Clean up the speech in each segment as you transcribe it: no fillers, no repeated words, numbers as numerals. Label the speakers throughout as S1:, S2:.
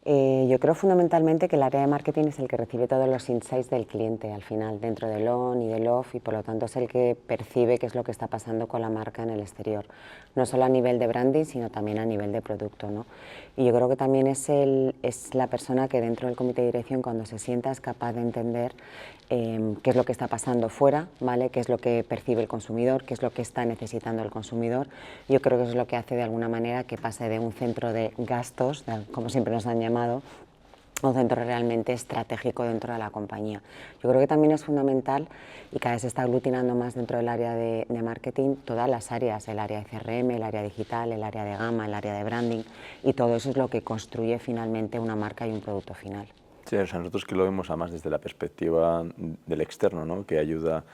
S1: Yo creo fundamentalmente que el área de marketing es el que recibe todos los insights del cliente al final, dentro del on y del off, y por lo tanto es el que percibe qué es lo que está pasando con la marca en el exterior, no solo a nivel de branding, sino también a nivel de producto, ¿no? Y yo creo que también es la persona que dentro del comité de dirección, cuando se sienta, es capaz de entender qué es lo que está pasando fuera, ¿vale? Qué es lo que percibe el consumidor, qué es lo que está necesitando el consumidor. Yo creo que eso es lo que hace de alguna manera que pase de un centro de gastos, como siempre nos han llamado, a un centro realmente estratégico dentro de la compañía. Yo creo que también es fundamental, y cada vez se está aglutinando más dentro del área de marketing, todas las áreas, el área de CRM, el área digital, el área de gama, el área de branding, y todo eso es lo que construye finalmente una marca y un producto final.
S2: Sí, o sea, nosotros que lo vemos además desde la perspectiva del externo, ¿no? Que ayuda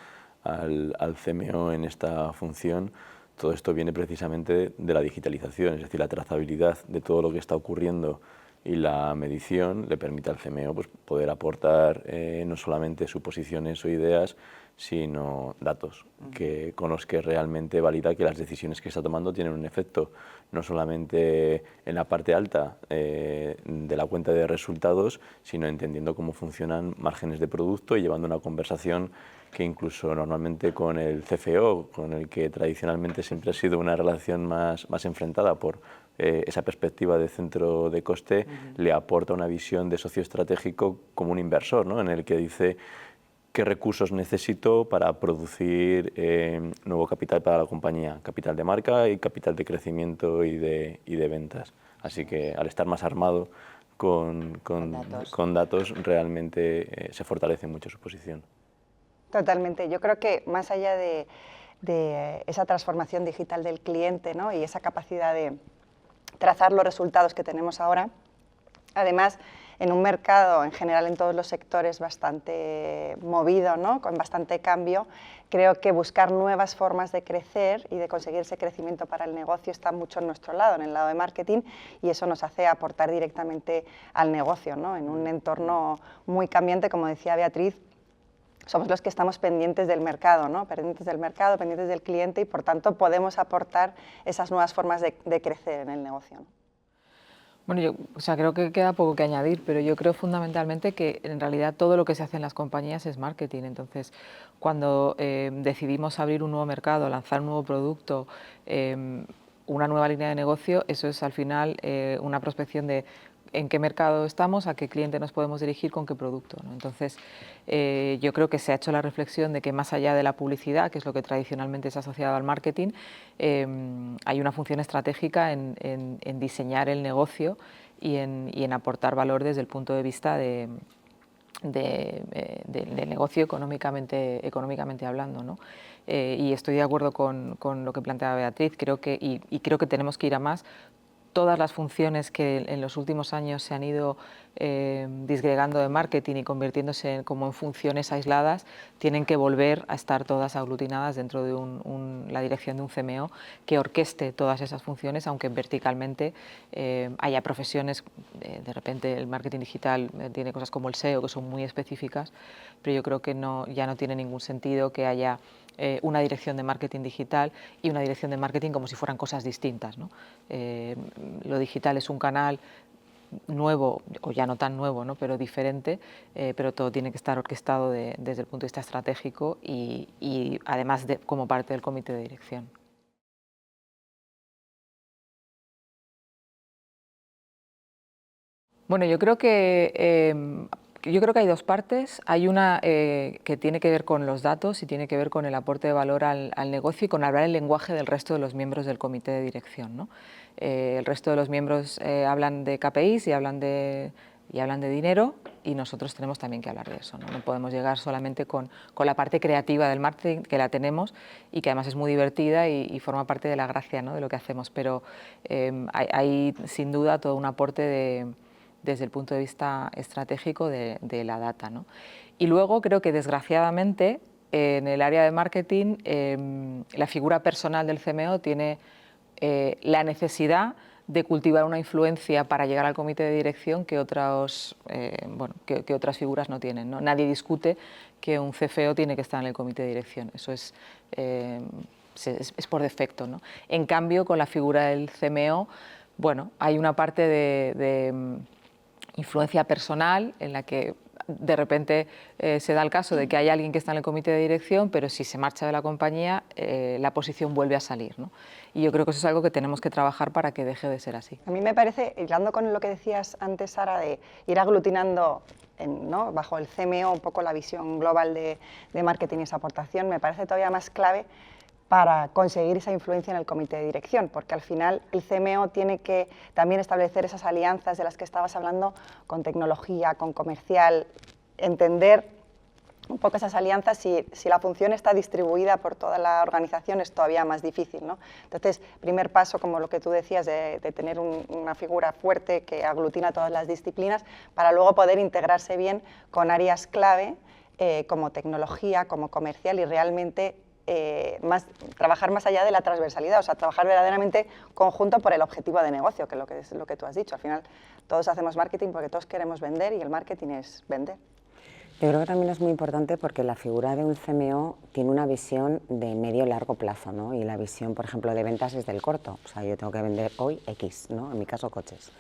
S2: al CMO en esta función, todo esto viene precisamente de la digitalización, es decir, la trazabilidad de todo lo que está ocurriendo y la medición le permite al CMO pues, poder aportar no solamente suposiciones o ideas, sino datos con los que realmente valida que las decisiones que está tomando tienen un efecto no solamente en la parte alta de la cuenta de resultados, sino entendiendo cómo funcionan márgenes de producto y llevando una conversación que incluso normalmente con el CFO, con el que tradicionalmente siempre ha sido una relación más enfrentada por esa perspectiva de centro de coste, le aporta una visión de socio estratégico como un inversor, ¿no? En el que dice qué recursos necesito para producir nuevo capital para la compañía, capital de marca y capital de crecimiento y de ventas. Así que al estar más armado con datos realmente se fortalece mucho su posición.
S3: Totalmente. Yo creo que más allá de esa transformación digital del cliente, ¿no? Y esa capacidad de trazar los resultados que tenemos ahora, además, en un mercado en general en todos los sectores bastante movido, ¿no? Con bastante cambio, creo que buscar nuevas formas de crecer y de conseguir ese crecimiento para el negocio está mucho en nuestro lado, en el lado de marketing, y eso nos hace aportar directamente al negocio, ¿no? En un entorno muy cambiante, como decía Beatriz, somos los que estamos pendientes del mercado, ¿no? Pendientes del mercado, pendientes del cliente, y por tanto podemos aportar esas nuevas formas de crecer en el negocio, ¿no?
S4: Bueno, yo creo que queda poco que añadir, pero yo creo fundamentalmente que en realidad todo lo que se hace en las compañías es marketing. Entonces, cuando decidimos abrir un nuevo mercado, lanzar un nuevo producto, una nueva línea de negocio, eso es al final una prospección de en qué mercado estamos, a qué cliente nos podemos dirigir, con qué producto, ¿no? Entonces, yo creo que se ha hecho la reflexión de que más allá de la publicidad, que es lo que tradicionalmente es asociado al marketing, hay una función estratégica en diseñar el negocio y en aportar valor desde el punto de vista del negocio económicamente hablando, ¿no? Y estoy de acuerdo con lo que planteaba Beatriz, creo que tenemos que ir a más. Todas las funciones que en los últimos años se han ido disgregando de marketing y convirtiéndose como en funciones aisladas, tienen que volver a estar todas aglutinadas dentro de la dirección de un CMO que orqueste todas esas funciones, aunque verticalmente haya profesiones, de repente el marketing digital tiene cosas como el SEO que son muy específicas, pero yo creo que ya no tiene ningún sentido que haya una dirección de marketing digital y una dirección de marketing como si fueran cosas distintas, ¿no? Lo digital es un canal nuevo, o ya no tan nuevo, ¿no? Pero diferente, pero todo tiene que estar orquestado desde el punto de vista estratégico y además como parte del comité de dirección. Bueno, yo creo que hay dos partes. Hay una que tiene que ver con los datos y tiene que ver con el aporte de valor al negocio y con hablar el lenguaje del resto de los miembros del comité de dirección, ¿no? El resto de los miembros hablan de KPIs y hablan de dinero, y nosotros tenemos también que hablar de eso, ¿no? No podemos llegar solamente con la parte creativa del marketing, que la tenemos y que además es muy divertida y forma parte de la gracia, ¿no? De lo que hacemos, pero hay sin duda todo un aporte desde el punto de vista estratégico de la data, ¿no? Y luego creo que desgraciadamente en el área de marketing la figura personal del CMO tiene la necesidad de cultivar una influencia para llegar al comité de dirección que otras figuras no tienen, ¿no? Nadie discute que un CFO tiene que estar en el comité de dirección, eso es por defecto, ¿no? En cambio, con la figura del CMO, bueno, hay una parte influencia personal en la que de repente se da el caso de que hay alguien que está en el comité de dirección, pero si se marcha de la compañía, la posición vuelve a salir, ¿no? Y yo creo que eso es algo que tenemos que trabajar para que deje de ser así.
S3: A mí me parece, hilando con lo que decías antes, Sara, de ir aglutinando ¿no? bajo el CMO un poco la visión global de marketing y esa aportación, me parece todavía más clave para conseguir esa influencia en el comité de dirección, porque al final el CMO tiene que también establecer esas alianzas de las que estabas hablando con tecnología, con comercial, entender un poco esas alianzas. Si la función está distribuida por toda la organización es todavía más difícil, ¿no? Entonces, primer paso, como lo que tú decías, de tener una figura fuerte que aglutina todas las disciplinas para luego poder integrarse bien con áreas clave como tecnología, como comercial y realmente trabajar más allá de la transversalidad, o sea, trabajar verdaderamente conjunto por el objetivo de negocio, que es lo que tú has dicho. Al final, todos hacemos marketing porque todos queremos vender y el marketing es vender.
S1: Yo creo que también es muy importante porque la figura de un CMO tiene una visión de medio-largo plazo, ¿no? Y la visión, por ejemplo, de ventas es del corto. O sea, yo tengo que vender hoy X, ¿no? En mi caso, coches.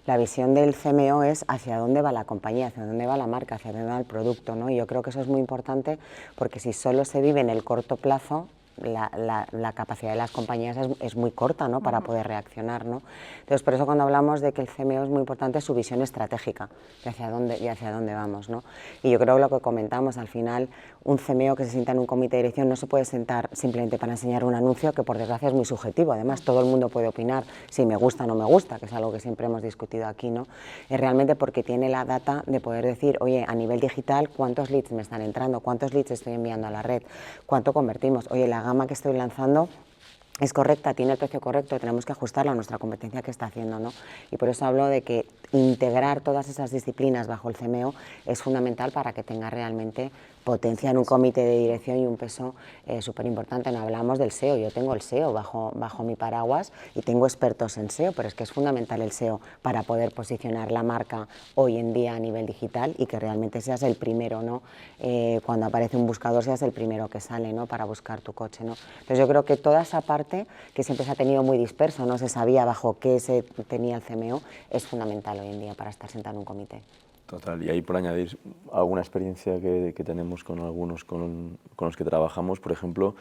S1: La visión del CMO es hacia dónde va la compañía, hacia dónde va la marca, hacia dónde va el producto, ¿no? Y yo creo que eso es muy importante porque si solo se vive en el corto plazo, la capacidad de las compañías es muy corta, ¿no? Para poder reaccionar, ¿no? Entonces, por eso cuando hablamos de que el CMO es muy importante, su visión estratégica de hacia dónde vamos, ¿no? Y yo creo que lo que comentamos, al final, un CMO que se sienta en un comité de dirección no se puede sentar simplemente para enseñar un anuncio, que por desgracia es muy subjetivo. Además, todo el mundo puede opinar si me gusta o no me gusta, que es algo que siempre hemos discutido aquí, ¿no? Es realmente porque tiene la data de poder decir, oye, a nivel digital, ¿cuántos leads me están entrando? ¿Cuántos leads estoy enviando a la red? ¿Cuánto convertimos? Oye, la gama que estoy lanzando es correcta, tiene el precio correcto, tenemos que ajustarla a nuestra competencia que está haciendo, ¿no? Y por eso hablo de que integrar todas esas disciplinas bajo el CMO es fundamental para que tenga realmente potencia en un comité de dirección y un peso súper importante. No hablamos del SEO, yo tengo el SEO bajo mi paraguas y tengo expertos en SEO, pero es que es fundamental el SEO para poder posicionar la marca hoy en día a nivel digital y que realmente seas el primero, ¿no? Cuando aparece un buscador seas el primero que sale, ¿no? Para buscar tu coche, ¿no? Entonces yo creo que toda esa parte que siempre se ha tenido muy disperso, no se sabía bajo qué se tenía el CMO, es fundamental hoy en día para estar sentado en un comité.
S2: Total, y ahí por añadir alguna experiencia que tenemos con algunos con los que trabajamos, por ejemplo,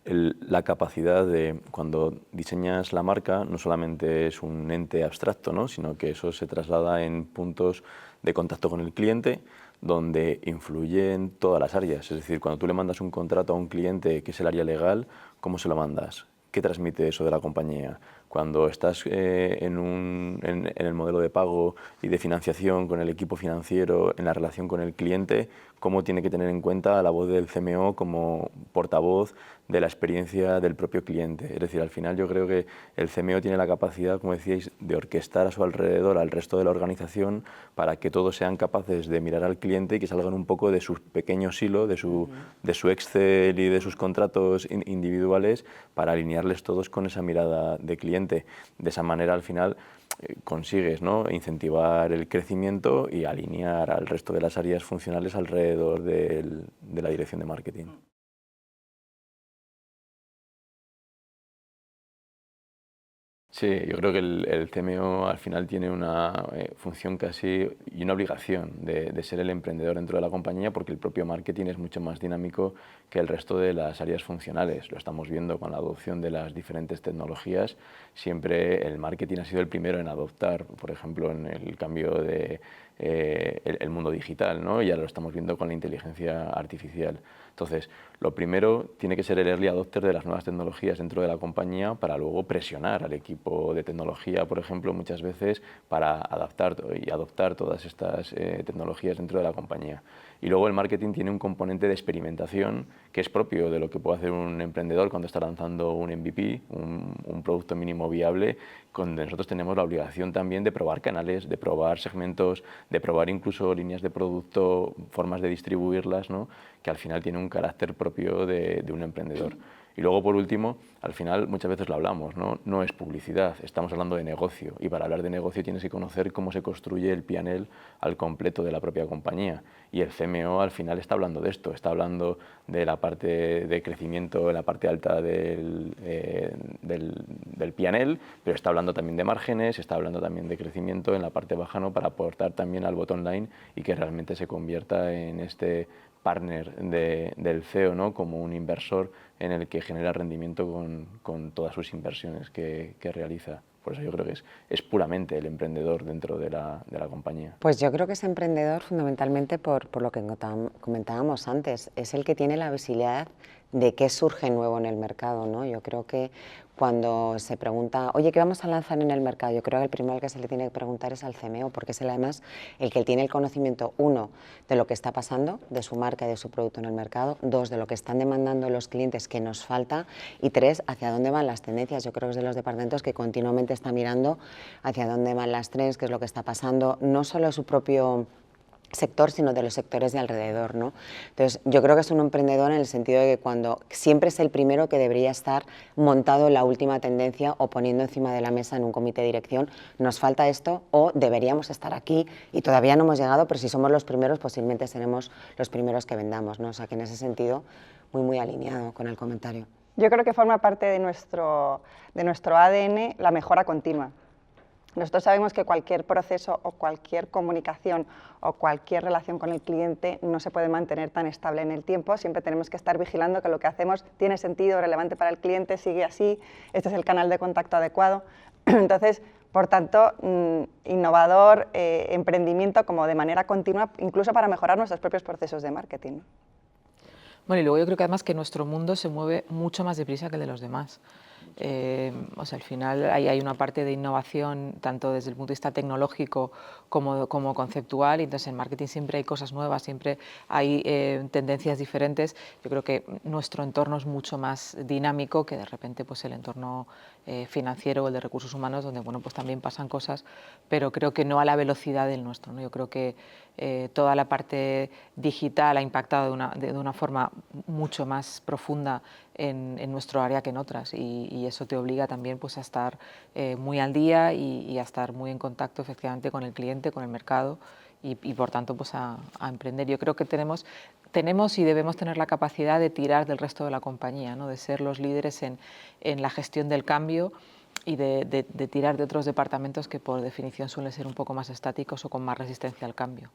S2: la capacidad de, cuando diseñas la marca, no solamente es un ente abstracto, ¿no? Sino que eso se traslada en puntos de contacto con el cliente, donde influyen todas las áreas. Es decir, cuando tú le mandas un contrato a un cliente, que es el área legal, ¿cómo se lo mandas? ¿Qué transmite eso de la compañía? Cuando estás en el modelo de pago y de financiación con el equipo financiero, en la relación con el cliente, ¿cómo tiene que tener en cuenta la voz del CMO como portavoz de la experiencia del propio cliente? Es decir, al final yo creo que el CMO tiene la capacidad, como decíais, de orquestar a su alrededor al resto de la organización para que todos sean capaces de mirar al cliente y que salgan un poco de su pequeño silo, de su Excel y de sus contratos individuales, para alinearles todos con esa mirada de cliente. De esa manera, al final, consigues, ¿no? Incentivar el crecimiento y alinear al resto de las áreas funcionales alrededor de la dirección de marketing. Sí, yo creo que el CMO al final tiene una función casi y una obligación de ser el emprendedor dentro de la compañía, porque el propio marketing es mucho más dinámico que el resto de las áreas funcionales. Lo estamos viendo con la adopción de las diferentes tecnologías. Siempre el marketing ha sido el primero en adoptar, por ejemplo, en el cambio de el mundo digital, ¿no? Y ahora lo estamos viendo con la inteligencia artificial. Entonces, lo primero tiene que ser el early adopter de las nuevas tecnologías dentro de la compañía, para luego presionar al equipo de tecnología, por ejemplo, muchas veces para adaptar y adoptar todas estas tecnologías dentro de la compañía. Y luego el marketing tiene un componente de experimentación que es propio de lo que puede hacer un emprendedor cuando está lanzando un MVP, un producto mínimo viable, donde nosotros tenemos la obligación también de probar canales, de probar segmentos, de probar incluso líneas de producto, formas de distribuirlas, ¿no? Que al final tiene un carácter propio de un emprendedor. Y luego, por último, al final muchas veces lo hablamos, no es publicidad, estamos hablando de negocio, y para hablar de negocio tienes que conocer cómo se construye el P&L al completo de la propia compañía, y el CMO al final está hablando de esto, está hablando de la parte de crecimiento en la parte alta del P&L, pero está hablando también de márgenes, está hablando también de crecimiento en la parte baja, ¿no? Para aportar también al bottom line y que realmente se convierta en este partner del CEO, ¿no? Como un inversor en el que genera rendimiento con todas sus inversiones que realiza. Por eso yo creo que es puramente el emprendedor dentro de la compañía.
S1: Pues yo creo que es emprendedor fundamentalmente por lo que comentábamos antes, es el que tiene la visibilidad de qué surge nuevo en el mercado, ¿no? Yo creo que cuando se pregunta, oye, ¿qué vamos a lanzar en el mercado? Yo creo que el primero al que se le tiene que preguntar es al CMO, porque es además el que tiene el conocimiento, uno, de lo que está pasando, de su marca y de su producto en el mercado, dos, de lo que están demandando los clientes que nos falta, y tres, hacia dónde van las tendencias. Yo creo que es de los departamentos que continuamente está mirando hacia dónde van las trends, qué es lo que está pasando, no solo en su propio sector, sino de los sectores de alrededor, ¿no? Entonces, yo creo que es un emprendedor en el sentido de que cuando siempre es el primero que debería estar montado en la última tendencia o poniendo encima de la mesa en un comité de dirección, nos falta esto o deberíamos estar aquí y todavía no hemos llegado, pero si somos los primeros, posiblemente seremos los primeros que vendamos, ¿no? O sea, que en ese sentido, muy alineado con el comentario.
S3: Yo creo que forma parte de nuestro ADN la mejora continua. Nosotros sabemos que cualquier proceso o cualquier comunicación o cualquier relación con el cliente no se puede mantener tan estable en el tiempo. Siempre tenemos que estar vigilando que lo que hacemos tiene sentido, relevante para el cliente, sigue así, este es el canal de contacto adecuado. Entonces, por tanto, innovador, emprendimiento como de manera continua, incluso para mejorar nuestros propios procesos de marketing.
S4: Bueno, y luego yo creo que además que nuestro mundo se mueve mucho más deprisa que el de los demás. O sea, al final hay una parte de innovación tanto desde el punto de vista tecnológico como conceptual, y entonces en marketing siempre hay cosas nuevas, siempre hay tendencias diferentes. Yo creo que nuestro entorno es mucho más dinámico que de repente pues el entorno financiero o el de recursos humanos, donde bueno, pues también pasan cosas, pero creo que no a la velocidad del nuestro, ¿no? Yo creo que toda la parte digital ha impactado de una forma mucho más profunda en nuestro área que en otras, y eso te obliga también pues, a estar muy al día y a estar muy en contacto efectivamente con el cliente, con el mercado y por tanto pues, a emprender. Yo creo que tenemos y debemos tener la capacidad de tirar del resto de la compañía, ¿no? De ser los líderes en la gestión del cambio y de tirar de otros departamentos que por definición suelen ser un poco más estáticos o con más resistencia al cambio.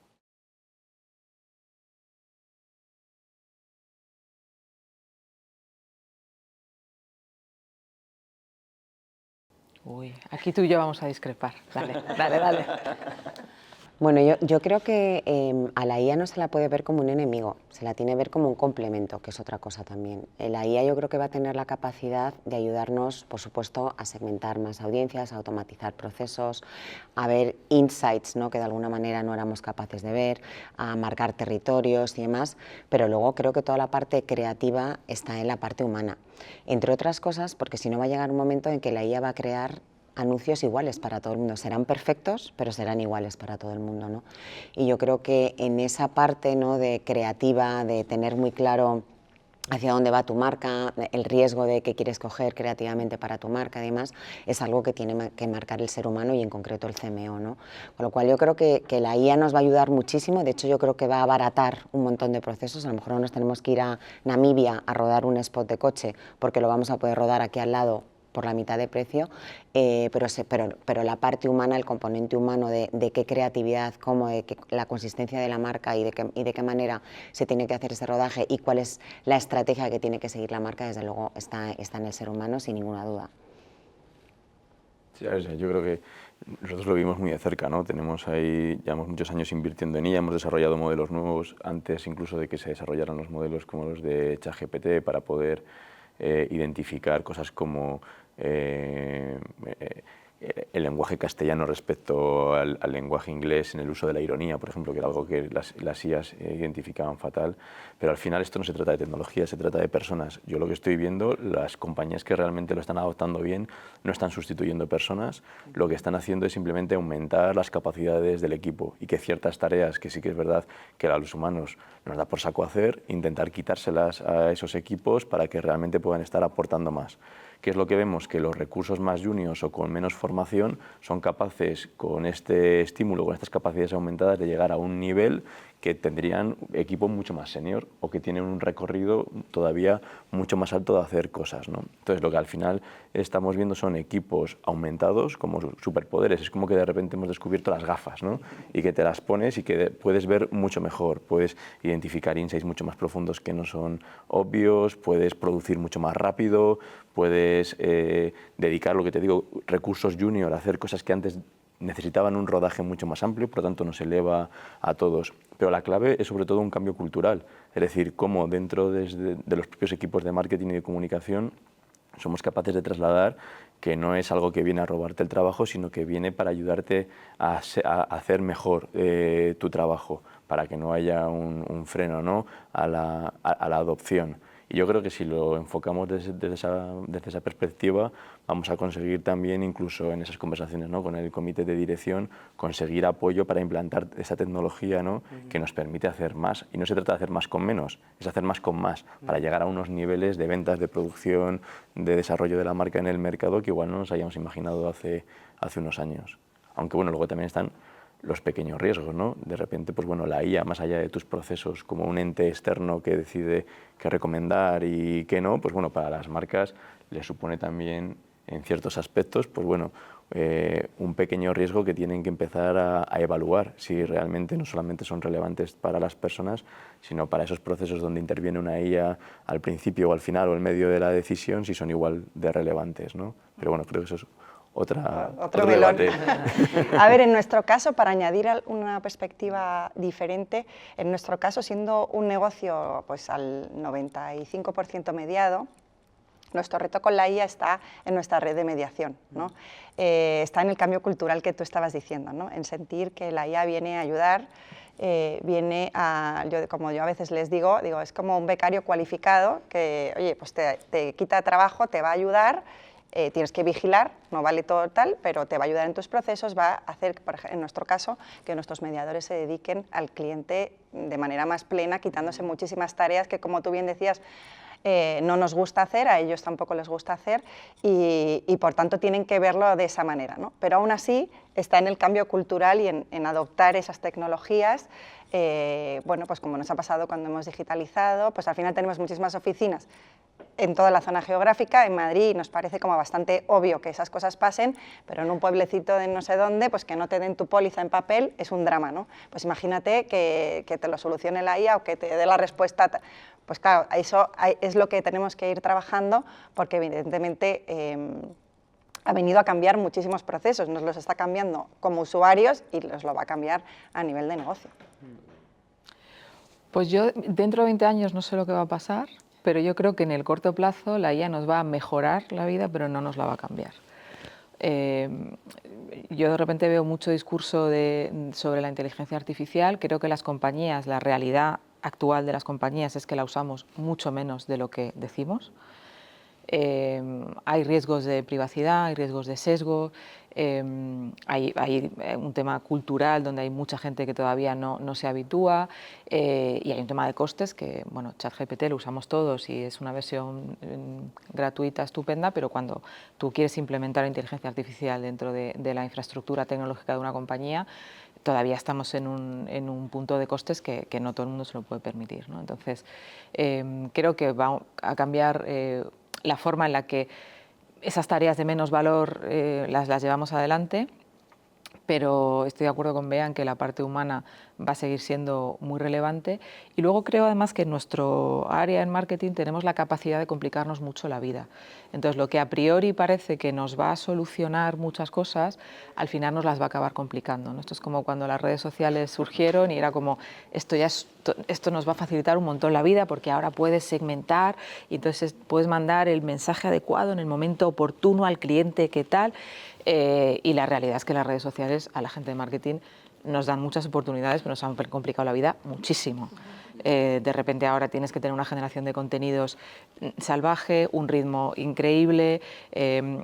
S4: Uy, aquí tú y yo vamos a discrepar. Dale.
S1: Bueno, yo creo que a la IA no se la puede ver como un enemigo, se la tiene que ver como un complemento, que es otra cosa también. La IA yo creo que va a tener la capacidad de ayudarnos, por supuesto, a segmentar más audiencias, a automatizar procesos, a ver insights, ¿no? Que de alguna manera no éramos capaces de ver, a marcar territorios y demás, pero luego creo que toda la parte creativa está en la parte humana. Entre otras cosas, porque si no va a llegar un momento en que la IA va a crear anuncios iguales para todo el mundo. Serán perfectos, pero serán iguales para todo el mundo, ¿no? Y yo creo que en esa parte, ¿no? De creativa, de tener muy claro hacia dónde va tu marca, el riesgo de qué quieres coger creativamente para tu marca, además, es algo que tiene que marcar el ser humano y en concreto el CMO, ¿no? Con lo cual yo creo que la IA nos va a ayudar muchísimo, de hecho yo creo que va a abaratar un montón de procesos, a lo mejor no nos tenemos que ir a Namibia a rodar un spot de coche porque lo vamos a poder rodar aquí al lado por la mitad de precio, pero la parte humana, el componente humano de qué creatividad, cómo, la consistencia de la marca y de qué manera se tiene que hacer ese rodaje y cuál es la estrategia que tiene que seguir la marca, desde luego está en el ser humano sin ninguna duda.
S2: Sí, yo creo que nosotros lo vimos muy de cerca, ¿no? Llevamos muchos años invirtiendo en ella, hemos desarrollado modelos nuevos antes incluso de que se desarrollaran los modelos como los de ChatGPT para poder identificar cosas como el lenguaje castellano respecto al lenguaje inglés en el uso de la ironía, por ejemplo, que era algo que las IAs identificaban fatal. Pero al final esto no se trata de tecnología, se trata de personas. Yo lo que estoy viendo, las compañías que realmente lo están adoptando bien no están sustituyendo personas, lo que están haciendo es simplemente aumentar las capacidades del equipo y que ciertas tareas que sí que es verdad que a los humanos nos da por saco hacer, intentar quitárselas a esos equipos para que realmente puedan estar aportando más. ¿Qué es lo que vemos? Que los recursos más juniors o con menos formación son capaces, con este estímulo, con estas capacidades aumentadas, de llegar a un nivel que tendrían equipo mucho más senior o que tienen un recorrido todavía mucho más alto de hacer cosas, ¿no? Entonces, lo que al final estamos viendo son equipos aumentados como superpoderes. Es como que de repente hemos descubierto las gafas, ¿no? Y que te las pones y que puedes ver mucho mejor, puedes identificar insights mucho más profundos que no son obvios, puedes producir mucho más rápido, puedes dedicar, lo que te digo, recursos junior a hacer cosas que antes necesitaban un rodaje mucho más amplio, por lo tanto nos eleva a todos. Pero la clave es sobre todo un cambio cultural, es decir, cómo dentro de los propios equipos de marketing y de comunicación somos capaces de trasladar que no es algo que viene a robarte el trabajo, sino que viene para ayudarte a hacer mejor tu trabajo, para que no haya un freno, ¿no?, a la adopción. Y yo creo que si lo enfocamos desde esa perspectiva, vamos a conseguir también, incluso en esas conversaciones, ¿no?, con el comité de dirección, conseguir apoyo para implantar esa tecnología, ¿no?, que nos permite hacer más. Y no se trata de hacer más con menos, es hacer más con más, para llegar a unos niveles de ventas, de producción, de desarrollo de la marca en el mercado que igual no nos hayamos imaginado hace unos años. Aunque bueno, luego también están los pequeños riesgos, ¿no? De repente, pues bueno, la IA, más allá de tus procesos, como un ente externo que decide qué recomendar y qué no, pues bueno, para las marcas les supone también, en ciertos aspectos, pues bueno, un pequeño riesgo que tienen que empezar a evaluar si realmente no solamente son relevantes para las personas, sino para esos procesos donde interviene una IA al principio o al final o en medio de la decisión, si son igual de relevantes, ¿no? Pero bueno, creo que eso es otro
S3: melón.
S2: debate.
S3: A ver, en nuestro caso, para añadir una perspectiva diferente, en nuestro caso, siendo un negocio pues, al 95% mediado, nuestro reto con la IA está en nuestra red de mediación, ¿no? Está en el cambio cultural que tú estabas diciendo, ¿no?, en sentir que la IA viene a ayudar, viene a, como yo a veces les digo, es como un becario cualificado que, oye, pues te quita trabajo, te va a ayudar. Tienes que vigilar, no vale todo tal, pero te va a ayudar en tus procesos, va a hacer, en nuestro caso, que nuestros mediadores se dediquen al cliente de manera más plena, quitándose muchísimas tareas que, como tú bien decías, no nos gusta hacer, a ellos tampoco les gusta hacer y por tanto tienen que verlo de esa manera, ¿no? Pero aún así está en el cambio cultural y en adoptar esas tecnologías. Bueno, pues como nos ha pasado cuando hemos digitalizado, pues al final tenemos muchísimas oficinas en toda la zona geográfica. En Madrid nos parece como bastante obvio que esas cosas pasen, pero en un pueblecito de no sé dónde, pues que no te den tu póliza en papel es un drama, ¿no? Pues imagínate que te lo solucione la IA o que te dé la respuesta. Pues claro, eso es lo que tenemos que ir trabajando, porque evidentemente ha venido a cambiar muchísimos procesos, nos los está cambiando como usuarios y nos lo va a cambiar a nivel de negocio.
S4: Pues yo dentro de 20 años no sé lo que va a pasar, pero yo creo que en el corto plazo la IA nos va a mejorar la vida, pero no nos la va a cambiar. Yo de repente veo mucho discurso sobre la inteligencia artificial. Creo que las compañías, la realidad actual de las compañías es que la usamos mucho menos de lo que decimos. Hay riesgos de privacidad, hay riesgos de sesgo, hay un tema cultural donde hay mucha gente que todavía no se habitúa y hay un tema de costes que, bueno, ChatGPT lo usamos todos y es una versión gratuita estupenda, pero cuando tú quieres implementar inteligencia artificial dentro de la infraestructura tecnológica de una compañía, todavía estamos en un punto de costes que no todo el mundo se lo puede permitir, ¿no? Entonces, creo que va a cambiar la forma en la que esas tareas de menos valor las llevamos adelante, pero estoy de acuerdo con Bea en que la parte humana va a seguir siendo muy relevante. Y luego creo además que en nuestro área en marketing tenemos la capacidad de complicarnos mucho la vida. Entonces lo que a priori parece que nos va a solucionar muchas cosas, al final nos las va a acabar complicando, ¿no? Esto es como cuando las redes sociales surgieron y era como, esto nos va a facilitar un montón la vida porque ahora puedes segmentar y entonces puedes mandar el mensaje adecuado en el momento oportuno al cliente, ¿qué tal? Y la realidad es que las redes sociales a la gente de marketing nos dan muchas oportunidades, pero nos han complicado la vida muchísimo. De repente ahora tienes que tener una generación de contenidos salvaje, un ritmo increíble,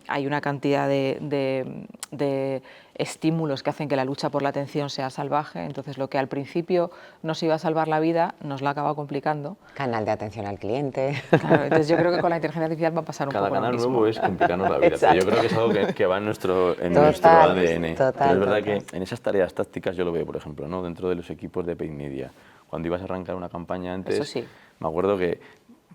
S4: hay una cantidad de estímulos que hacen que la lucha por la atención sea salvaje, entonces lo que al principio nos iba a salvar la vida nos la acaba complicando.
S1: Canal de atención al cliente.
S4: Claro, entonces yo creo que con la inteligencia artificial va a pasar un poco lo mismo.
S2: Cada canal nuevo es complicarnos la vida, pero yo creo que es algo que va en nuestro
S1: Total,
S2: ADN.
S1: total,
S2: Pero es verdad
S1: total.
S2: que en esas tareas tácticas yo lo veo, por ejemplo, ¿no? Dentro de los equipos de paid media. Cuando ibas a arrancar una campaña antes,
S4: Eso sí.
S2: me acuerdo que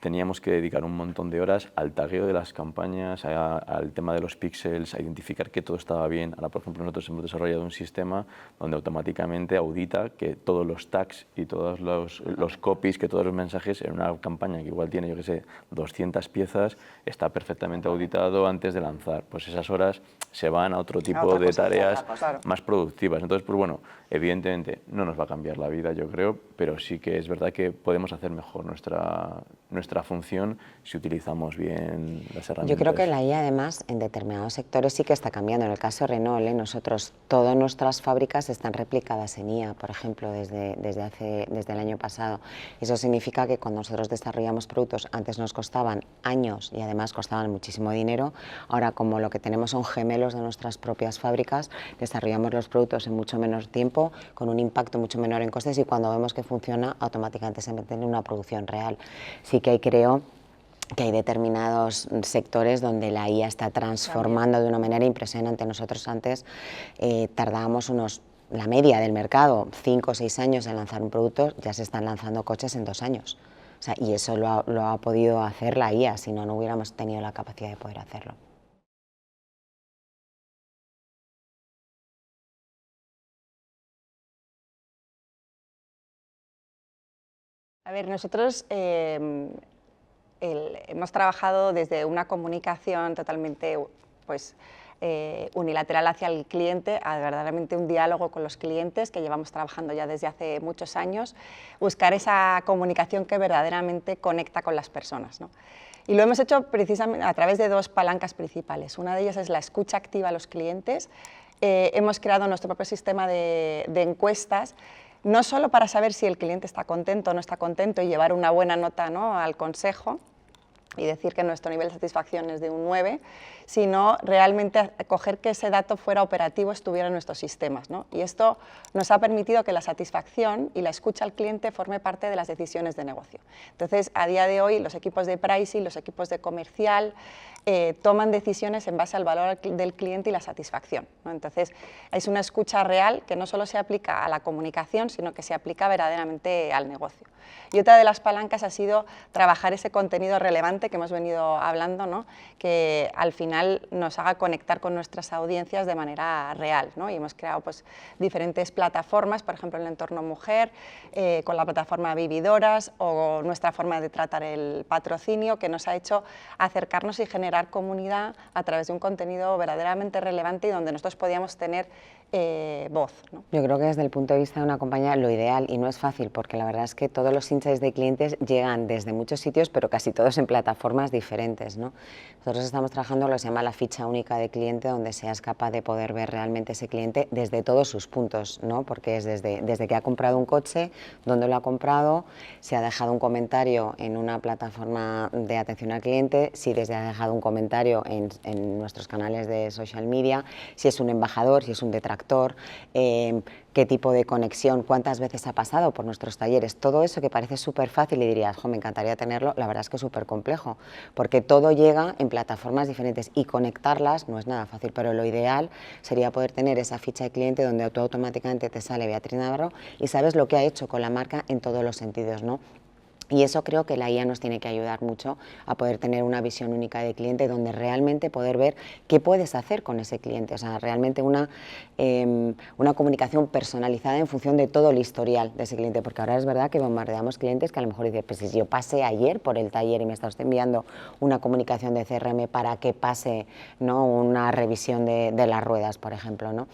S2: teníamos que dedicar un montón de horas al tagueo de las campañas, al tema de los píxeles, a identificar que todo estaba bien. Ahora, por ejemplo, nosotros hemos desarrollado un sistema donde automáticamente audita que todos los tags y todos los copies, que todos los mensajes en una campaña que igual tiene, yo qué sé, 200 piezas, está perfectamente auditado antes de lanzar. Pues esas horas se van a otro tipo de tareas más productivas. Entonces, pues bueno, evidentemente no nos va a cambiar la vida, yo creo, pero sí que es verdad que podemos hacer mejor nuestra función si utilizamos bien las herramientas.
S1: Yo creo que la IA además en determinados sectores sí que está cambiando. En el caso de Renault, nosotros, todas nuestras fábricas están replicadas en IA, por ejemplo, desde el año pasado. Eso significa que cuando nosotros desarrollamos productos, antes nos costaban años y además costaban muchísimo dinero. Ahora, como lo que tenemos son gemelos de nuestras propias fábricas, desarrollamos los productos en mucho menos tiempo, con un impacto mucho menor en costes y cuando vemos que funciona, automáticamente se mete en una producción real. Sí que creo que hay determinados sectores donde la IA está transformando de una manera impresionante. Nosotros antes tardábamos la media del mercado, 5 o 6 años en lanzar un producto, ya se están lanzando coches en 2 años. O sea, y eso lo ha podido hacer la IA, si no, no hubiéramos tenido la capacidad de poder hacerlo.
S3: A ver, nosotros hemos trabajado desde una comunicación totalmente unilateral hacia el cliente a verdaderamente un diálogo con los clientes que llevamos trabajando ya desde hace muchos años, buscar esa comunicación que verdaderamente conecta con las personas, ¿no? Y lo hemos hecho precisamente a través de 2 palancas principales. Una de ellas es la escucha activa a los clientes. Hemos creado nuestro propio sistema de encuestas, no solo para saber si el cliente está contento o no está contento y llevar una buena nota, ¿no?, al consejo y decir que nuestro nivel de satisfacción es de un 9, sino realmente coger que ese dato fuera operativo, estuviera en nuestros sistemas, ¿no? Y esto nos ha permitido que la satisfacción y la escucha al cliente forme parte de las decisiones de negocio. Entonces, a día de hoy, los equipos de pricing, los equipos de comercial, toman decisiones en base al valor del cliente y la satisfacción, ¿no? Entonces, es una escucha real que no solo se aplica a la comunicación, sino que se aplica verdaderamente al negocio. Y otra de las palancas ha sido trabajar ese contenido relevante que hemos venido hablando, ¿no?, que al final nos haga conectar con nuestras audiencias de manera real, ¿no? Y hemos creado pues, diferentes plataformas, por ejemplo, en el entorno mujer, con la plataforma Vividoras o nuestra forma de tratar el patrocinio, que nos ha hecho acercarnos y generar comunidad a través de un contenido verdaderamente relevante y donde nosotros podíamos tener voz, ¿no?
S1: Yo creo que desde el punto de vista de una compañía lo ideal, y no es fácil porque la verdad es que todos los insights de clientes llegan desde muchos sitios, pero casi todos en plataformas diferentes, ¿no? Nosotros estamos trabajando lo que se llama la ficha única de cliente, donde seas capaz de poder ver realmente ese cliente desde todos sus puntos, ¿no? Porque es desde que ha comprado un coche, dónde lo ha comprado, si ha dejado un comentario en una plataforma de atención al cliente, si desde ha dejado un comentario en nuestros canales de social media, si es un embajador, si es un detractor, qué tipo de conexión, cuántas veces ha pasado por nuestros talleres, todo eso que parece súper fácil y dirías, jo, me encantaría tenerlo, la verdad es que es súper complejo, porque todo llega en plataformas diferentes y conectarlas no es nada fácil, pero lo ideal sería poder tener esa ficha de cliente donde tú automáticamente te sale Beatriz Navarro y sabes lo que ha hecho con la marca en todos los sentidos, ¿no? Y eso creo que la IA nos tiene que ayudar mucho a poder tener una visión única de cliente, donde realmente poder ver qué puedes hacer con ese cliente, o sea, realmente una comunicación personalizada en función de todo el historial de ese cliente, porque ahora es verdad que bombardeamos clientes que a lo mejor dicen, pues si yo pasé ayer por el taller y me está usted enviando una comunicación de CRM para que pase, ¿no?, una revisión de las ruedas, por ejemplo, ¿no?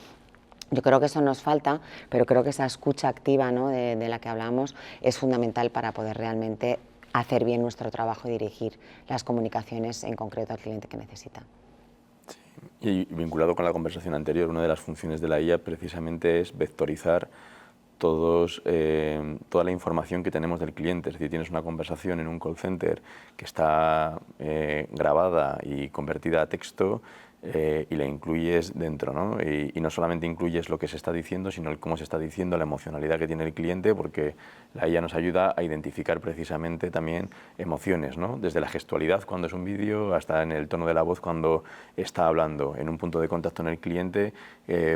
S1: Yo creo que eso nos falta, pero creo que esa escucha activa, ¿no?, de la que hablamos es fundamental para poder realmente hacer bien nuestro trabajo y dirigir las comunicaciones en concreto al cliente que necesita.
S2: Sí. Y vinculado con la conversación anterior, una de las funciones de la IA precisamente es vectorizar toda la información que tenemos del cliente. Es decir, tienes una conversación en un call center que está grabada y convertida a texto, y la incluyes dentro, ¿no? Y no solamente incluyes lo que se está diciendo, sino el cómo se está diciendo, la emocionalidad que tiene el cliente, porque la IA nos ayuda a identificar precisamente también emociones, ¿no? Desde la gestualidad cuando es un vídeo hasta en el tono de la voz cuando está hablando. En un punto de contacto en el cliente,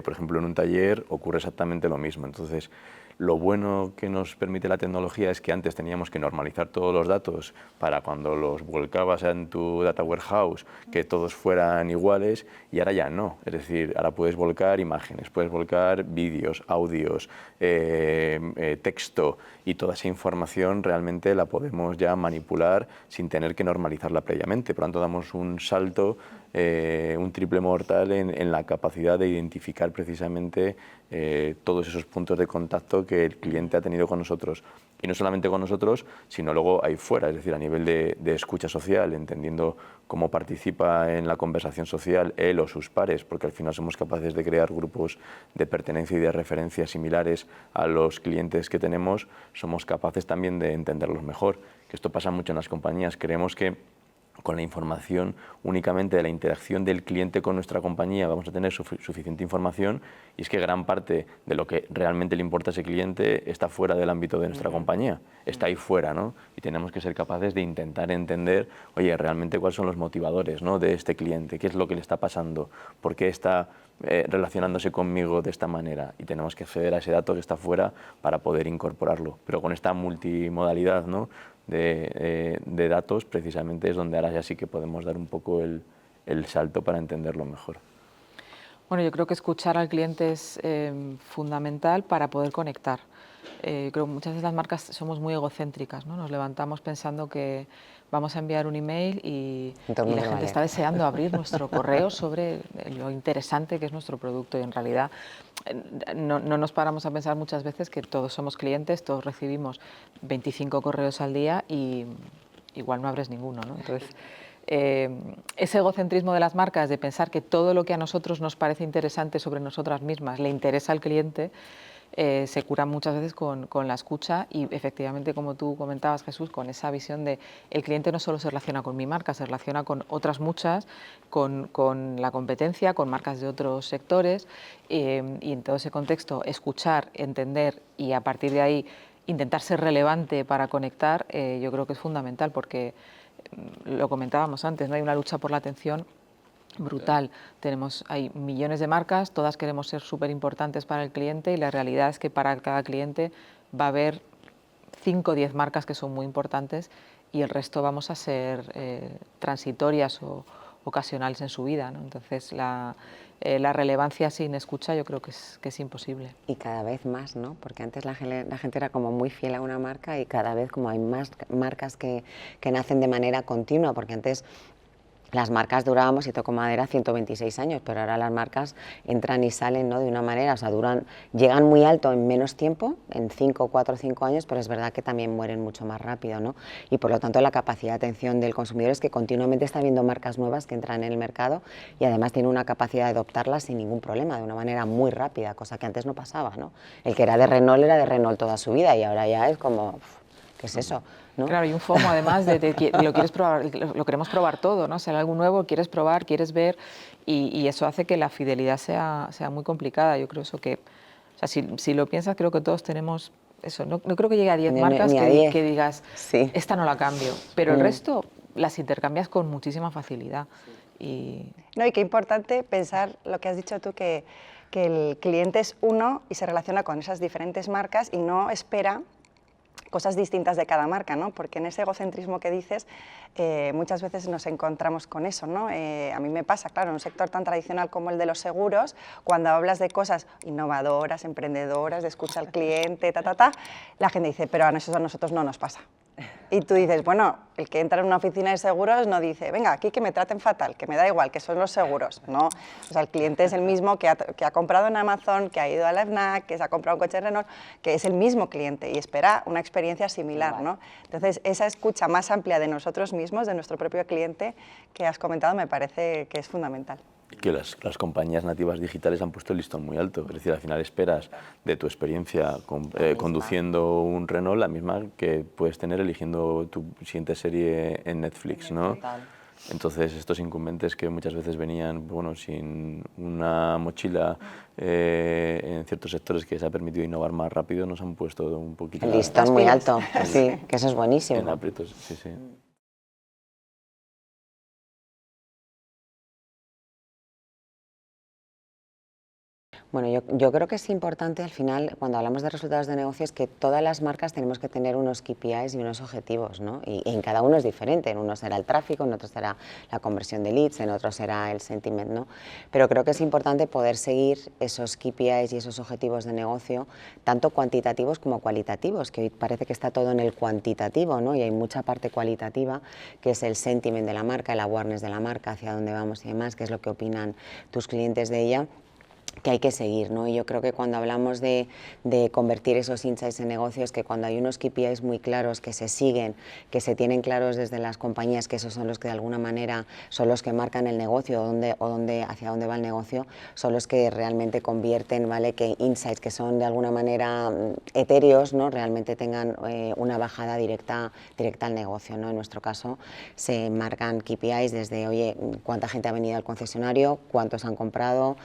S2: por ejemplo en un taller, ocurre exactamente lo mismo. Entonces, lo bueno que nos permite la tecnología es que antes teníamos que normalizar todos los datos para cuando los volcabas en tu data warehouse que todos fueran iguales, y ahora ya no. Es decir, ahora puedes volcar imágenes, puedes volcar vídeos, audios, texto, y toda esa información realmente la podemos ya manipular sin tener que normalizarla previamente. Por lo tanto, damos un salto, un triple mortal en la capacidad de identificar precisamente todos esos puntos de contacto que el cliente ha tenido con nosotros. Y no solamente con nosotros, sino luego ahí fuera, es decir, a nivel de escucha social, entendiendo cómo participa en la conversación social él o sus pares, porque al final somos capaces de crear grupos de pertenencia y de referencia similares a los clientes que tenemos, somos capaces también de entenderlos mejor. Que esto pasa mucho en las compañías. Creemos que con la información únicamente de la interacción del cliente con nuestra compañía vamos a tener suficiente información, y es que gran parte de lo que realmente le importa a ese cliente está fuera del ámbito de nuestra compañía, está ahí fuera, ¿no? Y tenemos que ser capaces de intentar entender, oye, realmente cuáles son los motivadores, ¿no?, de este cliente, qué es lo que le está pasando, por qué está relacionándose conmigo de esta manera, y tenemos que acceder a ese dato que está fuera para poder incorporarlo. Pero con esta multimodalidad, ¿no?, de datos, precisamente es donde ahora ya sí que podemos dar un poco el salto para entenderlo mejor.
S4: Bueno, yo creo que escuchar al cliente es fundamental para poder conectar. Creo que muchas veces las marcas somos muy egocéntricas, ¿no? Nos levantamos pensando que vamos a enviar un email y la gente está deseando abrir nuestro correo sobre lo interesante que es nuestro producto, y en realidad no nos paramos a pensar muchas veces que todos somos clientes, todos recibimos 25 correos al día y igual no abres ninguno, ¿no? Entonces, ese egocentrismo de las marcas de pensar que todo lo que a nosotros nos parece interesante sobre nosotras mismas le interesa al cliente, se cura muchas veces con la escucha, y efectivamente, como tú comentabas, Jesús, con esa visión de el cliente no solo se relaciona con mi marca, se relaciona con otras muchas, con la competencia, con marcas de otros sectores, y en todo ese contexto escuchar, entender y a partir de ahí intentar ser relevante para conectar, yo creo que es fundamental, porque lo comentábamos antes, ¿no? Hay una lucha por la atención brutal. Hay millones de marcas, todas queremos ser súper importantes para el cliente, y la realidad es que para cada cliente va a haber 5 o 10 marcas que son muy importantes, y el resto vamos a ser transitorias o ocasionales en su vida, ¿no? Entonces, la relevancia sin escucha yo creo que es imposible.
S1: Y cada vez más, ¿no? Porque antes la gente era como muy fiel a una marca, y cada vez como hay más marcas que nacen de manera continua, porque antes las marcas durábamos, y toco madera, 126 años, pero ahora las marcas entran y salen, ¿no?, de una manera, o sea, llegan muy alto en menos tiempo, en 4 o 5 años, pero es verdad que también mueren mucho más rápido, ¿no? Y por lo tanto la capacidad de atención del consumidor es que continuamente está viendo marcas nuevas que entran en el mercado, y además tiene una capacidad de adoptarlas sin ningún problema, de una manera muy rápida, cosa que antes no pasaba, ¿no? El que era de Renault toda su vida, y ahora ya es como, ¿qué es eso?, ¿no?
S4: Claro, y un FOMO además de lo quieres probar, lo queremos probar todo, ¿no? Si hay algo nuevo, quieres probar, quieres ver, y eso hace que la fidelidad sea muy complicada. Yo creo eso que, o sea, si lo piensas, creo que todos tenemos eso. No creo que llegue a 10 marcas que digas,
S1: sí,
S4: esta no la cambio, pero el resto las intercambias con muchísima facilidad.
S3: No, y qué importante pensar lo que has dicho tú, que el cliente es uno y se relaciona con esas diferentes marcas y no espera cosas distintas de cada marca, ¿no? Porque en ese egocentrismo que dices, muchas veces nos encontramos con eso, ¿no? A mí me pasa, claro, en un sector tan tradicional como el de los seguros, cuando hablas de cosas innovadoras, emprendedoras, de escucha al cliente, la gente dice, pero a nosotros no nos pasa. Y tú dices, bueno, el que entra en una oficina de seguros no dice, venga, aquí que me traten fatal, que me da igual, que son los seguros, ¿no? O sea, el cliente es el mismo que ha comprado en Amazon, que ha ido a la FNAC, que se ha comprado un coche Renault, que es el mismo cliente y espera una experiencia similar, ¿no? Entonces, esa escucha más amplia de nosotros mismos, de nuestro propio cliente, que has comentado, me parece que es fundamental.
S2: Que las compañías nativas digitales han puesto el listón muy alto, es decir, al final esperas de tu experiencia conduciendo un Renault la misma que puedes tener eligiendo tu siguiente serie en Netflix, ¿no? Entonces estos incumbentes que muchas veces venían, bueno, sin una mochila en ciertos sectores que se ha permitido innovar más rápido, nos han puesto un poquito...
S1: El listón muy alto, sí, que eso es buenísimo.
S2: En aprietos, sí, sí.
S1: Bueno, yo creo que es importante al final, cuando hablamos de resultados de negocios, que todas las marcas tenemos que tener unos KPIs y unos objetivos, ¿no? Y en cada uno es diferente, en uno será el tráfico, en otro será la conversión de leads, en otro será el sentiment, ¿no? Pero creo que es importante poder seguir esos KPIs y esos objetivos de negocio, tanto cuantitativos como cualitativos, que hoy parece que está todo en el cuantitativo, ¿no? Y hay mucha parte cualitativa, que es el sentiment de la marca, el awareness de la marca, hacia dónde vamos y demás, qué es lo que opinan tus clientes de ella, que hay que seguir, ¿no? Y yo creo que cuando hablamos de convertir esos insights en negocios, que cuando hay unos KPIs muy claros que se siguen, que se tienen claros desde las compañías, que esos son los que de alguna manera son los que marcan el negocio hacia dónde va el negocio, son los que realmente convierten, ¿vale? Que insights que son de alguna manera etéreos, ¿no? Realmente tengan una bajada directa al negocio, ¿no? En nuestro caso se marcan KPIs desde, oye, cuánta gente ha venido al concesionario, cuántos han comprado,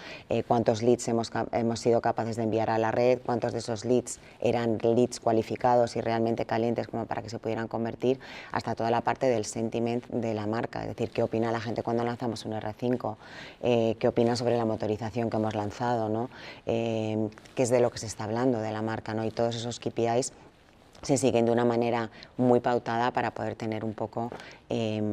S1: cuántos leads hemos sido capaces de enviar a la red, cuántos de esos leads eran leads cualificados y realmente calientes como para que se pudieran convertir, hasta toda la parte del sentiment de la marca, es decir, qué opina la gente cuando lanzamos un R5, qué opina sobre la motorización que hemos lanzado, ¿no? Qué es de lo que se está hablando de la marca, ¿no? Y todos esos KPIs se siguen de una manera muy pautada para poder tener un poco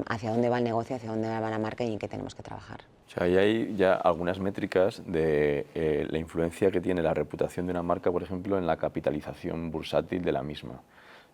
S1: hacia dónde va el negocio, hacia dónde va la marca y en qué tenemos que trabajar.
S2: O sea, ahí hay ya algunas métricas de la influencia que tiene la reputación de una marca, por ejemplo, en la capitalización bursátil de la misma.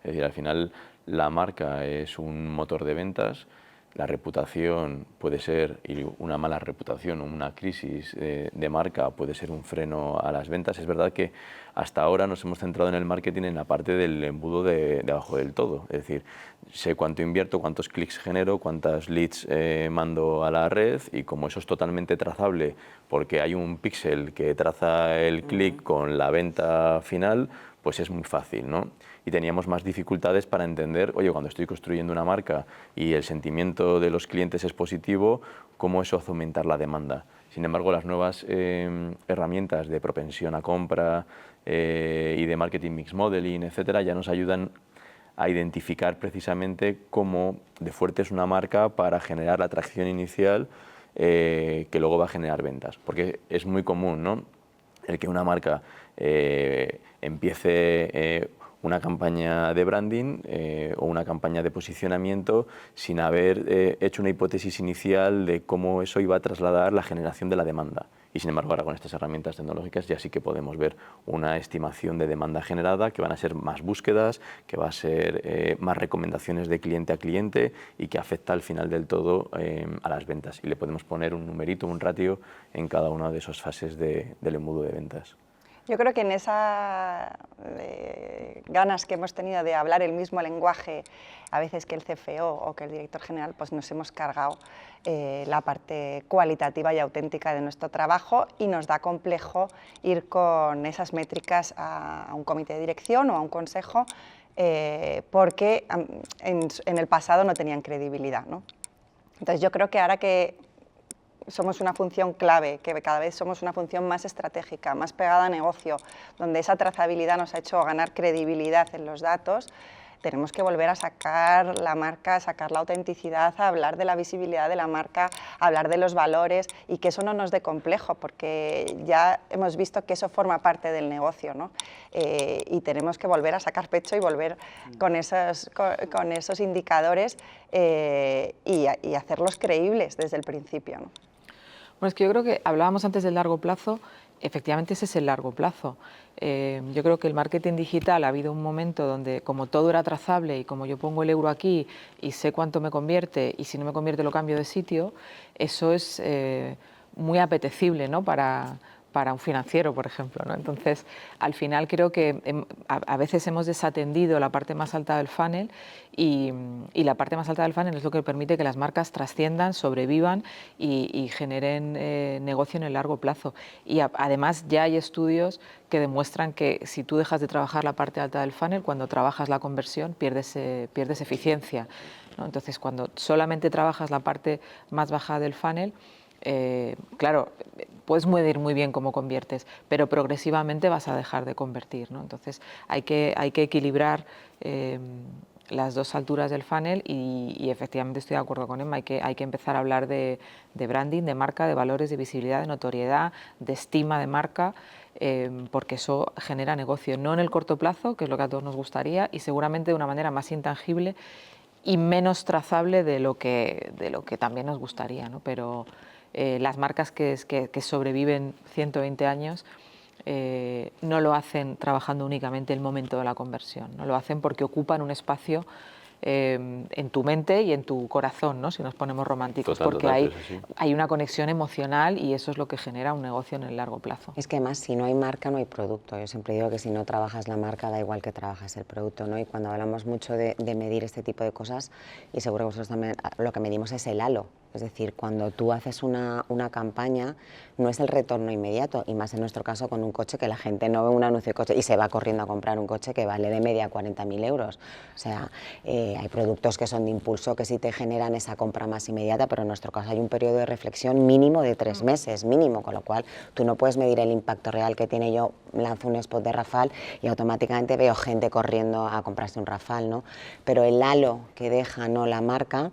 S2: Es decir, al final la marca es un motor de ventas, la reputación puede ser, y una mala reputación o una crisis de marca puede ser un freno a las ventas. Es verdad que hasta ahora nos hemos centrado en el marketing en la parte del embudo de abajo del todo. Es decir, sé cuánto invierto, cuántos clics genero, cuántas leads mando a la red, y como eso es totalmente trazable porque hay un píxel que traza el clic con la venta final, pues es muy fácil, ¿no? Y teníamos más dificultades para entender, oye, cuando estoy construyendo una marca y el sentimiento de los clientes es positivo, ¿cómo eso hace aumentar la demanda? Sin embargo, las nuevas herramientas de propensión a compra y de marketing mix modeling, etcétera, ya nos ayudan a identificar precisamente cómo de fuerte es una marca para generar la atracción inicial que luego va a generar ventas. Porque es muy común, ¿no?, el que una marca empiece una campaña de branding o una campaña de posicionamiento sin haber hecho una hipótesis inicial de cómo eso iba a trasladar la generación de la demanda. Y sin embargo, ahora con estas herramientas tecnológicas ya sí que podemos ver una estimación de demanda generada, que van a ser más búsquedas, que va a ser más recomendaciones de cliente a cliente y que afecta al final del todo a las ventas. Y le podemos poner un numerito, un ratio en cada una de esas fases del embudo de ventas.
S3: Yo creo que en esas ganas que hemos tenido de hablar el mismo lenguaje, a veces que el CFO o que el director general, pues nos hemos cargado la parte cualitativa y auténtica de nuestro trabajo, y nos da complejo ir con esas métricas a un comité de dirección o a un consejo porque en el pasado no tenían credibilidad, ¿no? Entonces yo creo que ahora que somos una función clave, que cada vez somos una función más estratégica, más pegada a negocio, donde esa trazabilidad nos ha hecho ganar credibilidad en los datos, tenemos que volver a sacar la marca, a sacar la autenticidad, a hablar de la visibilidad de la marca, a hablar de los valores y que eso no nos dé complejo, porque ya hemos visto que eso forma parte del negocio, ¿no? Y tenemos que volver a sacar pecho y volver con esos indicadores y hacerlos creíbles desde el principio, ¿no?
S4: Bueno, es que yo creo que hablábamos antes del largo plazo, efectivamente ese es el largo plazo. Yo creo que el marketing digital ha habido un momento donde como todo era trazable y como yo pongo el euro aquí y sé cuánto me convierte y si no me convierte lo cambio de sitio, eso es muy apetecible, ¿no? para un financiero, por ejemplo, ¿no? Entonces, al final creo que a veces hemos desatendido la parte más alta del funnel y la parte más alta del funnel es lo que permite que las marcas trasciendan, sobrevivan y generen negocio en el largo plazo. Y además ya hay estudios que demuestran que si tú dejas de trabajar la parte alta del funnel, cuando trabajas la conversión pierdes eficiencia, ¿no? Entonces, cuando solamente trabajas la parte más baja del funnel, claro, puedes medir muy bien cómo conviertes, pero progresivamente vas a dejar de convertir, ¿no? Entonces hay que equilibrar las dos alturas del funnel y efectivamente estoy de acuerdo con Emma, hay que empezar a hablar de branding, de marca, de valores, de visibilidad, de notoriedad, de estima de marca, porque eso genera negocio, no en el corto plazo, que es lo que a todos nos gustaría, y seguramente de una manera más intangible y menos trazable de lo que también nos gustaría, ¿no? Pero las marcas que sobreviven 120 años no lo hacen trabajando únicamente el momento de la conversión, no lo hacen porque ocupan un espacio en tu mente y en tu corazón, ¿no? Si nos ponemos románticos, porque hay una conexión emocional y eso es lo que genera un negocio en el largo plazo.
S1: Es que además, si no hay marca, no hay producto. Yo siempre digo que si no trabajas la marca, da igual que trabajes el producto, ¿no? Y cuando hablamos mucho de medir este tipo de cosas, y seguro que vosotros también, lo que medimos es el halo. Es decir, cuando tú haces una campaña, no es el retorno inmediato, y más en nuestro caso con un coche, que la gente no ve un anuncio de coche y se va corriendo a comprar un coche que vale de media 40.000 euros. O sea, hay productos que son de impulso que sí te generan esa compra más inmediata, pero en nuestro caso hay un periodo de reflexión mínimo de 3 meses, mínimo, con lo cual tú no puedes medir el impacto real que tiene. Yo lanzo un spot de Rafal y automáticamente veo gente corriendo a comprarse un Rafal, ¿no? Pero el halo que deja, ¿no?, la marca,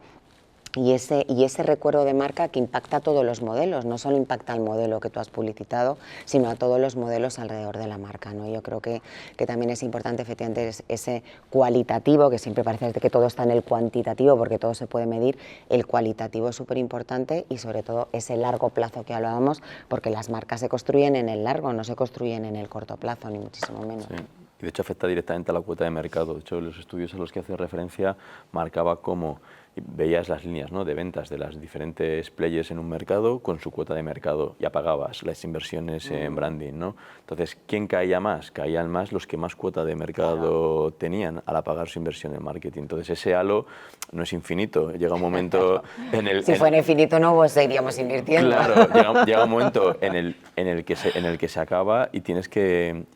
S1: y ese recuerdo de marca que impacta a todos los modelos, no solo impacta al modelo que tú has publicitado, sino a todos los modelos alrededor de la marca, ¿no? Yo creo que también es importante, efectivamente, ese cualitativo, que siempre parece que todo está en el cuantitativo porque todo se puede medir. El cualitativo es súper importante y sobre todo ese largo plazo que hablábamos, porque las marcas se construyen en el largo, no se construyen en el corto plazo, ni muchísimo menos.
S2: Sí. Y de hecho afecta directamente a la cuota de mercado. De hecho, los estudios a los que hace referencia marcaba cómo veías las líneas, ¿no?, de ventas de las diferentes players en un mercado con su cuota de mercado y apagabas las inversiones en branding, ¿no? Entonces, ¿quién caía más? Caían más los que más cuota de mercado tenían al apagar su inversión en marketing. Entonces, ese halo no es infinito. Llega un momento en el...
S1: Si fuera infinito no, pues seguiríamos invirtiendo.
S2: Claro, llega un momento en el que se acaba y tienes que...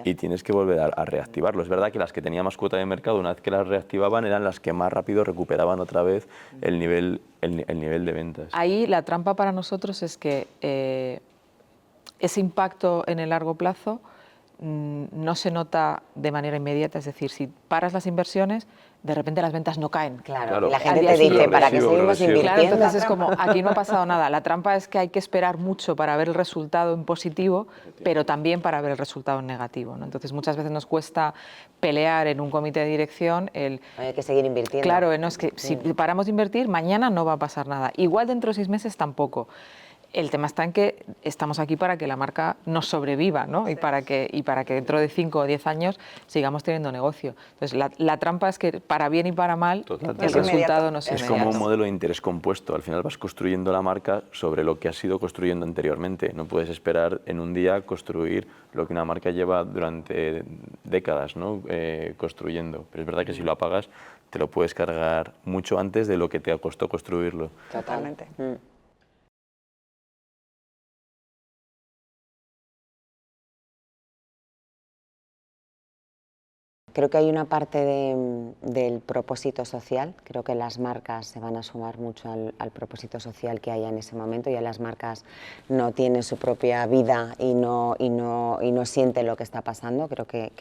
S2: Y tienes que volver a reactivarlo. Es verdad que las que tenían más cuota de mercado, una vez que las reactivaban, eran las que más rápido recuperaban otra vez el nivel de ventas.
S4: Ahí la trampa para nosotros es que ese impacto en el largo plazo no se nota de manera inmediata, es decir, si paras las inversiones, de repente las ventas no caen.
S1: Claro. La gente te dice, ¿para qué seguimos invirtiendo?
S4: Claro, entonces es como, aquí no ha pasado nada. La trampa es que hay que esperar mucho para ver el resultado en positivo, pero también para ver el resultado en negativo, ¿no? Entonces muchas veces nos cuesta pelear en un comité de dirección
S1: hay que seguir invirtiendo.
S4: Claro, no, es que si paramos de invertir, mañana no va a pasar nada. Igual dentro de 6 meses tampoco. El tema está en que estamos aquí para que la marca nos sobreviva, ¿no? Y para que dentro de 5 o 10 años sigamos teniendo negocio. Entonces, la trampa es que para bien y para mal, el resultado no es inmediato.
S2: Es como un modelo de interés compuesto. Al final vas construyendo la marca sobre lo que has ido construyendo anteriormente. No puedes esperar en un día construir lo que una marca lleva durante décadas, ¿no?, construyendo. Pero es verdad que si lo apagas, te lo puedes cargar mucho antes de lo que te costó construirlo.
S3: Totalmente.
S1: Creo que hay una parte del propósito social. Creo que las marcas se van a sumar mucho al propósito social que haya en ese momento. Ya las marcas no tienen su propia vida y no no siente lo que está pasando. Creo que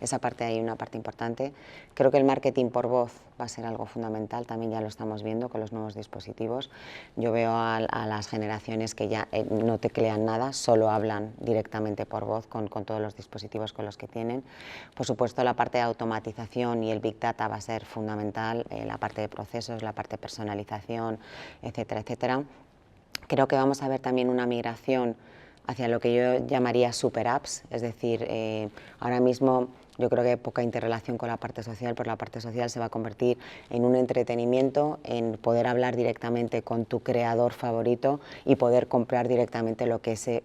S1: esa parte hay una parte importante. Creo que el marketing por voz va a ser algo fundamental, también ya lo estamos viendo con los nuevos dispositivos. Yo veo a las generaciones que ya no teclean nada, solo hablan directamente por voz con todos los dispositivos con los que tienen. Por supuesto, la parte de automatización y el Big Data va a ser fundamental, la parte de procesos, la parte de personalización, etcétera, etcétera. Creo que vamos a ver también una migración hacia lo que yo llamaría super apps, es decir, ahora mismo yo creo que hay poca interrelación con la parte social, pero la parte social se va a convertir en un entretenimiento, en poder hablar directamente con tu creador favorito y poder comprar directamente lo que ese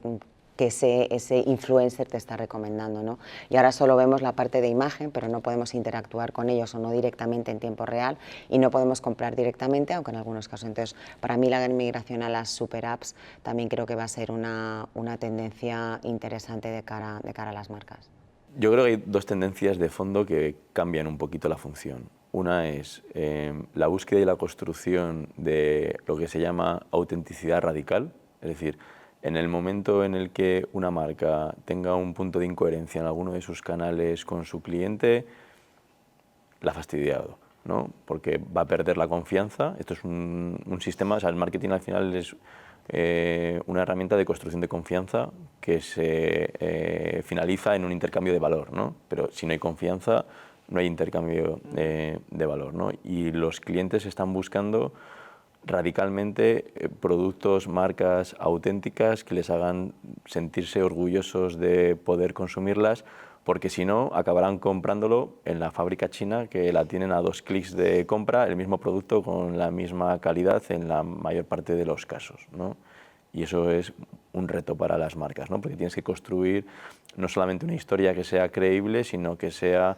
S1: influencer te está recomendando, ¿no? Y ahora solo vemos la parte de imagen, pero no podemos interactuar con ellos o no directamente en tiempo real y no podemos comprar directamente, aunque en algunos casos. Entonces, para mí la migración a las super apps también creo que va a ser una tendencia interesante de cara a las marcas.
S2: Yo creo que hay dos tendencias de fondo que cambian un poquito la función. Una es la búsqueda y la construcción de lo que se llama autenticidad radical, es decir, en el momento en el que una marca tenga un punto de incoherencia en alguno de sus canales con su cliente, la ha fastidiado, ¿no? Porque va a perder la confianza. Esto es un sistema, o sea, el marketing al final es una herramienta de construcción de confianza que se finaliza en un intercambio de valor, ¿no? Pero si no hay confianza, no hay intercambio de valor, ¿no? Y los clientes están buscando radicalmente productos, marcas auténticas que les hagan sentirse orgullosos de poder consumirlas, porque si no acabarán comprándolo en la fábrica china, que la tienen a 2 clics de compra, el mismo producto con la misma calidad en la mayor parte de los casos, ¿no? Y eso es un reto para las marcas, ¿no? Porque tienes que construir no solamente una historia que sea creíble, sino que sea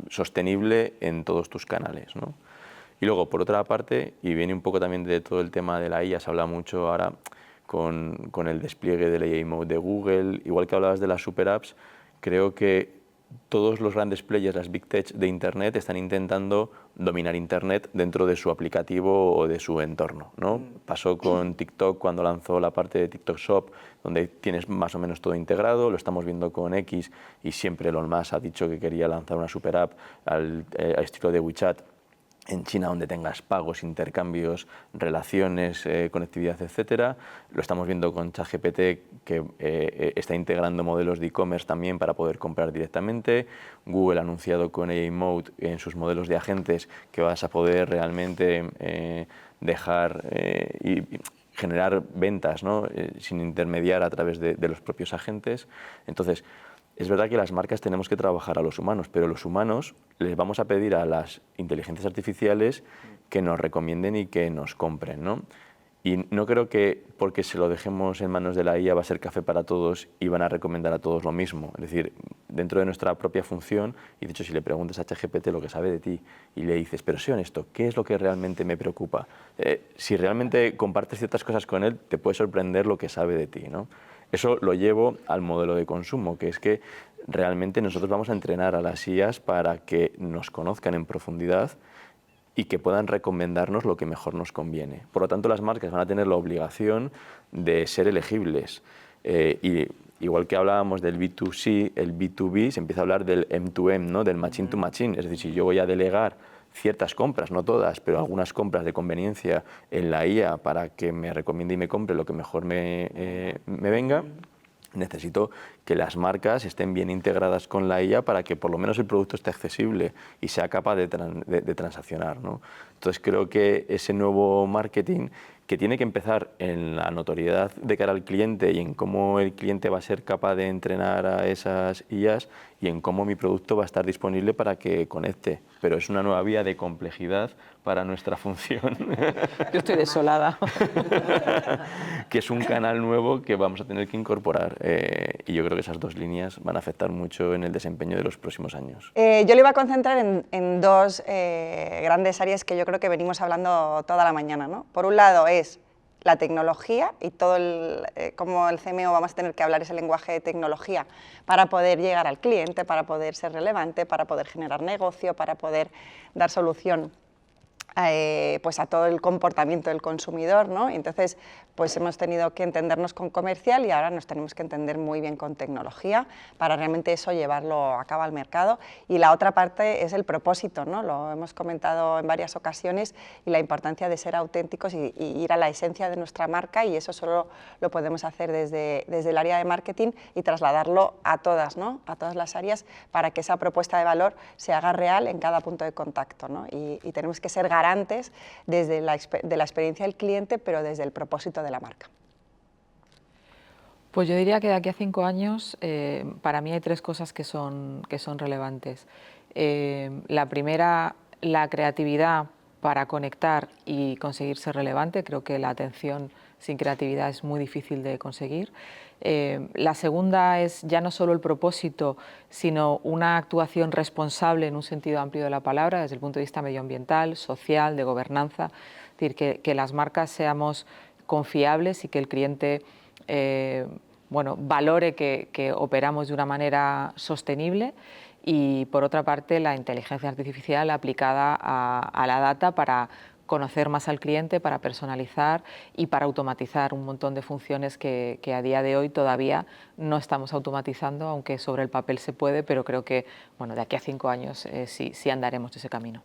S2: sostenible en todos tus canales, ¿no? Y luego, por otra parte, y viene un poco también de todo el tema de la IA, se habla mucho ahora con el despliegue del AI Mode de Google, igual que hablabas de las super apps, creo que todos los grandes players, las big tech de Internet, están intentando dominar Internet dentro de su aplicativo o de su entorno, ¿no? Pasó con TikTok cuando lanzó la parte de TikTok Shop, donde tienes más o menos todo integrado, lo estamos viendo con X, y siempre Elon Musk ha dicho que quería lanzar una super app al estilo de WeChat, en China, donde tengas pagos, intercambios, relaciones, conectividad, etcétera. Lo estamos viendo con ChatGPT, que está integrando modelos de e-commerce también para poder comprar directamente. Google ha anunciado con AI Mode en sus modelos de agentes que vas a poder realmente dejar y generar ventas, ¿no? Sin intermediar a través de los propios agentes. Entonces, es verdad que las marcas tenemos que trabajar a los humanos, pero los humanos les vamos a pedir a las inteligencias artificiales que nos recomienden y que nos compren, ¿no? Y no creo que porque se lo dejemos en manos de la IA va a ser café para todos y van a recomendar a todos lo mismo. Es decir, dentro de nuestra propia función, y de hecho si le preguntas a ChatGPT lo que sabe de ti y le dices, pero sé honesto, ¿qué es lo que realmente me preocupa? Si realmente compartes ciertas cosas con él, te puede sorprender lo que sabe de ti, ¿no? Eso lo llevo al modelo de consumo, que es que realmente nosotros vamos a entrenar a las IAs para que nos conozcan en profundidad y que puedan recomendarnos lo que mejor nos conviene. Por lo tanto, las marcas van a tener la obligación de ser elegibles. Y igual que hablábamos del B2C, el B2B, se empieza a hablar del M2M, ¿no? Del machine to machine. Es decir, si yo voy a delegar ciertas compras, no todas, pero algunas compras de conveniencia en la IA para que me recomiende y me compre lo que mejor me venga, necesito que las marcas estén bien integradas con la IA para que por lo menos el producto esté accesible y sea capaz de transaccionar, ¿no? Entonces creo que ese nuevo marketing, que tiene que empezar en la notoriedad de cara al cliente y en cómo el cliente va a ser capaz de entrenar a esas IAs y en cómo mi producto va a estar disponible para que conecte. Pero es una nueva vía de complejidad para nuestra función.
S4: Yo estoy desolada.
S2: Que es un canal nuevo que vamos a tener que incorporar. Y yo creo que esas dos líneas van a afectar mucho en el desempeño de los próximos años.
S3: Yo le iba a concentrar en dos grandes áreas que yo creo que venimos hablando toda la mañana, ¿no? Por un lado es la tecnología y todo cómo el CMO vamos a tener que hablar ese lenguaje de tecnología para poder llegar al cliente, para poder ser relevante, para poder generar negocio, para poder dar solución pues a todo el comportamiento del consumidor, ¿no? Entonces, pues hemos tenido que entendernos con comercial y ahora nos tenemos que entender muy bien con tecnología para realmente eso llevarlo a cabo al mercado. Y la otra parte es el propósito, ¿no? Lo hemos comentado en varias ocasiones, y la importancia de ser auténticos y ir a la esencia de nuestra marca, y eso solo lo podemos hacer desde el área de marketing y trasladarlo a todas, ¿no? A todas las áreas, para que esa propuesta de valor se haga real en cada punto de contacto, ¿no? Y tenemos que ser garantes de la experiencia del cliente, pero desde el propósito de la marca.
S4: Pues yo diría que de aquí a 5 años, para mí hay 3 cosas que son relevantes. La primera, la creatividad para conectar y conseguir ser relevante. Creo que la atención sin creatividad es muy difícil de conseguir. La segunda es ya no solo el propósito, sino una actuación responsable en un sentido amplio de la palabra, desde el punto de vista medioambiental, social, de gobernanza. Es decir, que las marcas seamos confiables y que el cliente valore que operamos de una manera sostenible. Y por otra parte, la inteligencia artificial aplicada a la data para conocer más al cliente, para personalizar y para automatizar un montón de funciones que a día de hoy todavía no estamos automatizando, aunque sobre el papel se puede, pero creo que de aquí a 5 años sí andaremos ese camino.